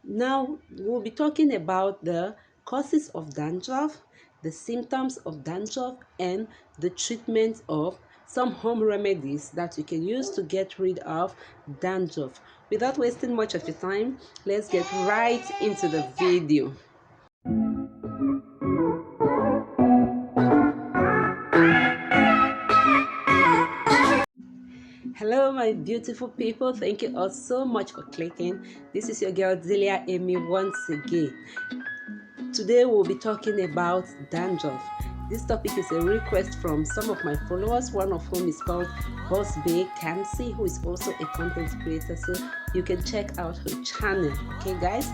Now, we'll be talking about the causes of dandruff, the symptoms of dandruff, and the treatment of some home remedies that you can use to get rid of dandruff. Without wasting much of your time, let's get right into the video. Hello, my beautiful people. Thank you all so much for clicking. This is your girl Zelia Amy once again. Today we'll be talking about dandruff. This topic is a request from some of my followers, one of whom is called Boss Bay Kamsi, who is also a content creator, so you can check out her channel. Okay, guys?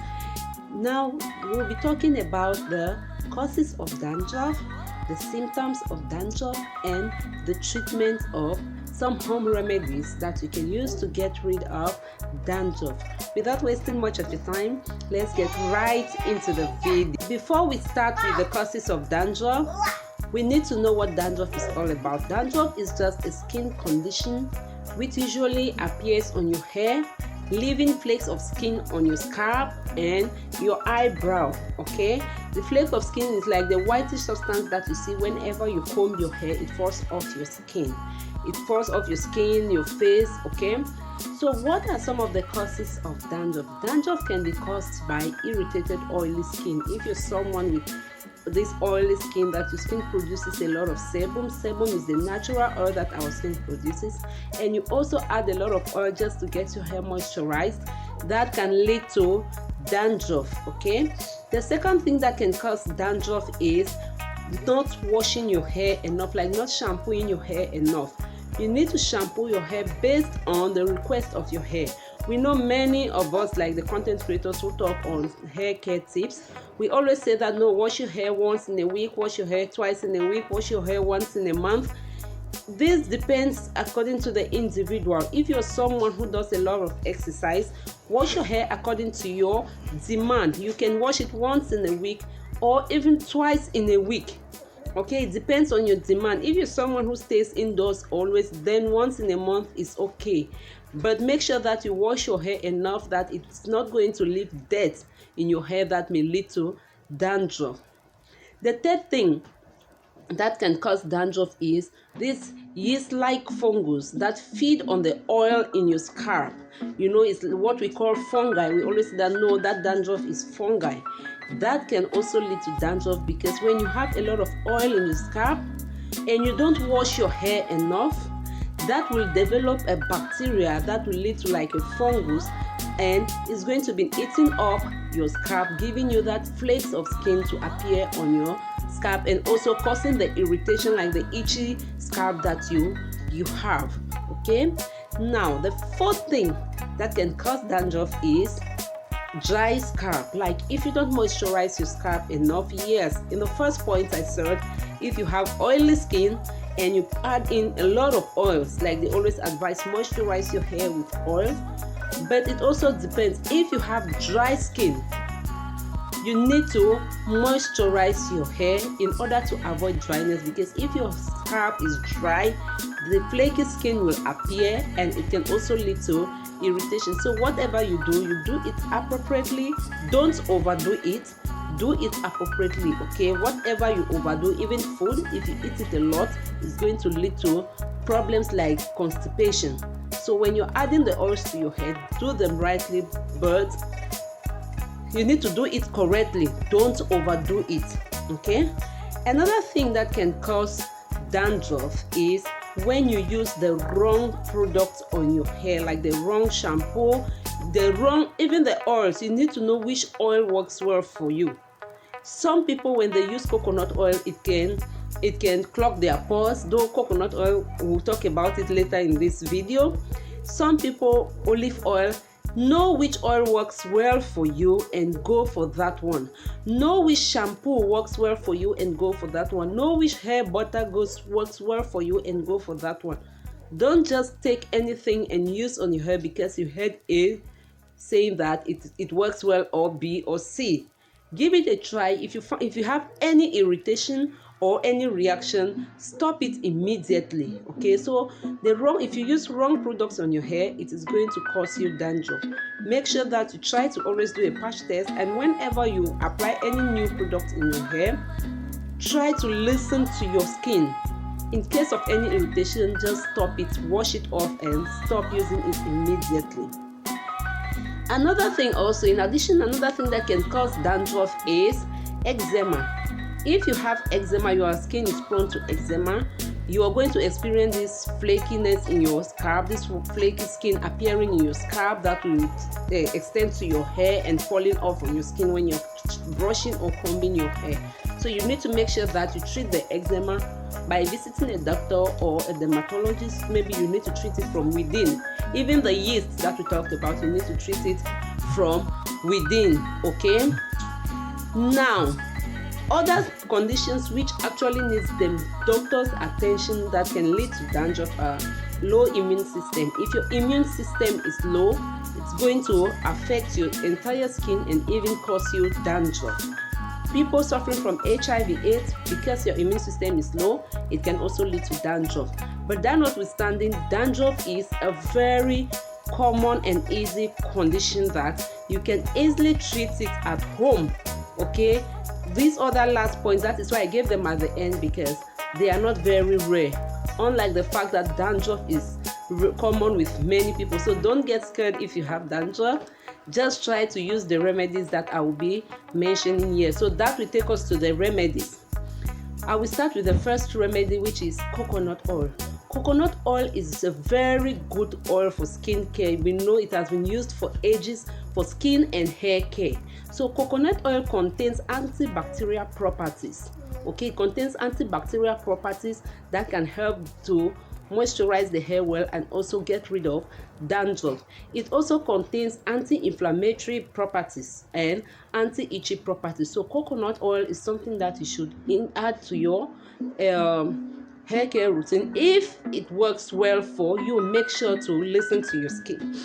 Now we'll be talking about the causes of dandruff, the symptoms of dandruff, and the treatment of some home remedies that you can use to get rid of dandruff. Without wasting much of your time, let's get right into the video. Before we start with the causes of dandruff, we need to know what dandruff is all about. Dandruff is just a skin condition which usually appears on your hair, leaving flakes of skin on your scalp and your eyebrow. Okay, the flakes of skin is like the whitish substance that you see whenever you comb your hair. It falls off your skin, it falls off your skin, your face. Okay, so what are some of the causes of dandruff? Dandruff can be caused by irritated oily skin. If you're someone with this oily skin, that your skin produces a lot of sebum. Sebum is the natural oil that our skin produces, and you also add a lot of oil just to get your hair moisturized. That can lead to dandruff. Okay, the second thing that can cause dandruff is not washing your hair enough, like not shampooing your hair enough. You need to shampoo your hair based on the request of your hair. We know many of us, like the content creators who talk on hair care tips, we always say that no, wash your hair once in a week, wash your hair twice in a week, wash your hair once in a month. This depends according to the individual. If you're someone who does a lot of exercise, wash your hair according to your demand. You can wash it once in a week or even twice in a week. Okay, it depends on your demand. If you're someone who stays indoors always, then once in a month is okay. But make sure that you wash your hair enough that it's not going to leave dirt in your hair that may lead to dandruff. The third thing that can cause dandruff is this yeast-like fungus that feed on the oil in your scalp. You know, it's what we call fungi. We always say that no, that dandruff is fungi. That can also lead to dandruff because when you have a lot of oil in your scalp and you don't wash your hair enough, that will develop a bacteria that will lead to like a fungus, and it's going to be eating up your scalp, giving you that flakes of skin to appear on your scalp and also causing the irritation, like the itchy scalp that you have. Okay, now the fourth thing that can cause dandruff is dry scalp. Like if you don't moisturize your scalp enough, yes, in the first point I said, if you have oily skin and you add in a lot of oils, like they always advise, moisturize your hair with oil. But it also depends. If you have dry skin, you need to moisturize your hair in order to avoid dryness, because if your scalp is dry, the flaky skin will appear and it can also lead to irritation. So whatever you do it appropriately. Don't overdo it. Do it appropriately. Okay, whatever you overdo, even food, if you eat it a lot, it's going to lead to problems like constipation. So when you're adding the oils to your head, do them rightly, but you need to do it correctly. Don't overdo it. Okay, another thing that can cause dandruff is when you use the wrong products on your hair, like the wrong shampoo, even the oils. You need to know which oil works well for you. Some people, when they use coconut oil, it can clog their pores, though coconut oil, we'll talk about it later in this video. Some people, olive oil. Know which oil works well for you and go for that one. Know which shampoo works well for you and go for that one. Know which hair butter works well for you and go for that one. Don't just take anything and use on your hair because you heard A saying that it works well, or B or C. Give it a try. If you have any irritation or any reaction, stop it immediately. Okay, so if you use wrong products on your hair, it is going to cause you dandruff. Make sure that you try to always do a patch test, and whenever you apply any new product in your hair, try to listen to your skin. In case of any irritation, just stop it, wash it off, and stop using it immediately. Another thing also, another thing that can cause dandruff is eczema. If you have eczema, your skin is prone to eczema, you are going to experience this flakiness in your scalp, this flaky skin appearing in your scalp that will extend to your hair and falling off on your skin when you're brushing or combing your hair. So you need to make sure that you treat the eczema by visiting a doctor or a dermatologist. Maybe you need to treat it from within. Even the yeast that we talked about, you need to treat it from within. Okay, now other conditions which actually needs the doctor's attention that can lead to dandruff are low immune system. If your immune system is low, it's going to affect your entire skin and even cause you dandruff. People suffering from HIV/AIDS, because your immune system is low, it can also lead to dandruff. But that notwithstanding, dandruff is a very common and easy condition that you can easily treat it at home. Okay, these other last points, that is why I gave them at the end, because they are not very rare, unlike the fact that dandruff is common with many people. So don't get scared if you have dandruff. Just try to use the remedies that I will be mentioning here. So that will take us to the remedies. I will start with the first remedy, which is coconut oil. Coconut oil is a very good oil for skin care. We know it has been used for ages for skin and hair care. So coconut oil contains antibacterial properties. Okay, it contains antibacterial properties that can help to moisturize the hair well and also get rid of dandruff. It also contains anti-inflammatory properties and anti-itchy properties. So coconut oil is something that you should add to your hair care routine. If it works well for you, make sure to listen to your skin.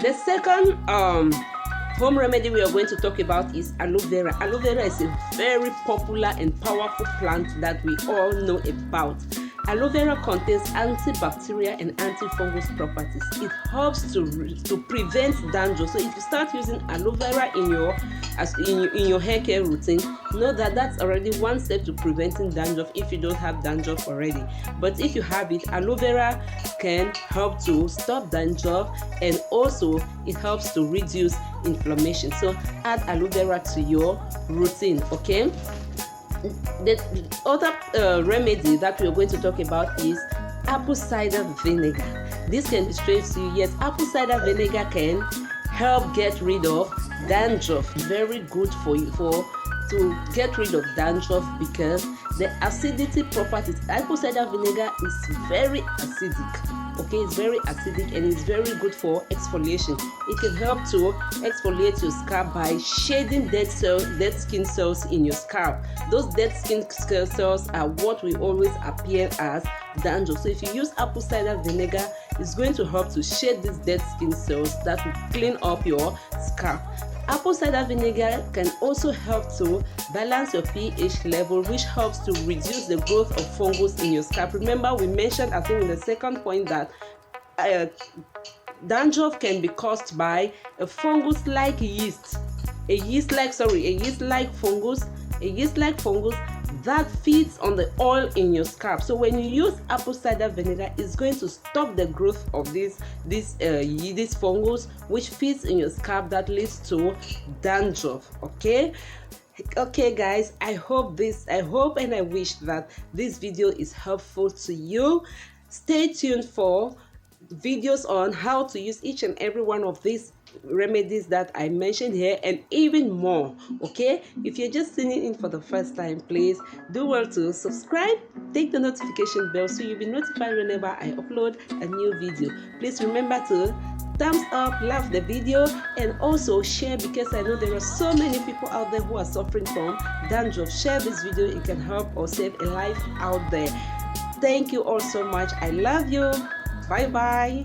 The second home remedy we are going to talk about is aloe vera. Aloe vera is a very popular and powerful plant that we all know about. Aloe vera contains antibacterial and antifungal properties. It helps to prevent dandruff. So if you start using aloe vera in your hair care routine, know that that's already one step to preventing dandruff if you don't have dandruff already. But if you have it, aloe vera can help to stop dandruff, and also it helps to reduce inflammation. So add aloe vera to your routine. Okay. The other remedy that we are going to talk about is apple cider vinegar. This can be straight to you. Yes, apple cider vinegar can help get rid of dandruff. Very good for you to get rid of dandruff, because the acidity properties. Apple cider vinegar is very acidic. Okay, it's very acidic and it's very good for exfoliation. It can help to exfoliate your scalp by shedding dead skin cells in your scalp. Those dead skin cells are what will always appear as dandruff. So if you use apple cider vinegar, it's going to help to shed these dead skin cells that will clean up your scalp. Apple cider vinegar can also help to balance your pH level, which helps to reduce the growth of fungus in your scalp. Remember, we mentioned, I think in the second point, that dandruff can be caused by a fungus-like yeast, a yeast-like fungus that feeds on the oil in your scalp. So when you use apple cider vinegar, it's going to stop the growth of this fungus, which feeds in your scalp, that leads to dandruff. Okay, guys, I hope and I wish that this video is helpful to you. Stay tuned for videos on how to use each and every one of these remedies that I mentioned here, and even more. Okay, if you're just tuning in for the first time, please do well to subscribe, take the notification bell so you'll be notified whenever I upload a new video. Please remember to thumbs up, love the video, and also share, because I know there are so many people out there who are suffering from dandruff. Share this video, it can help or save a life out there. Thank you all so much. I love you. Bye bye.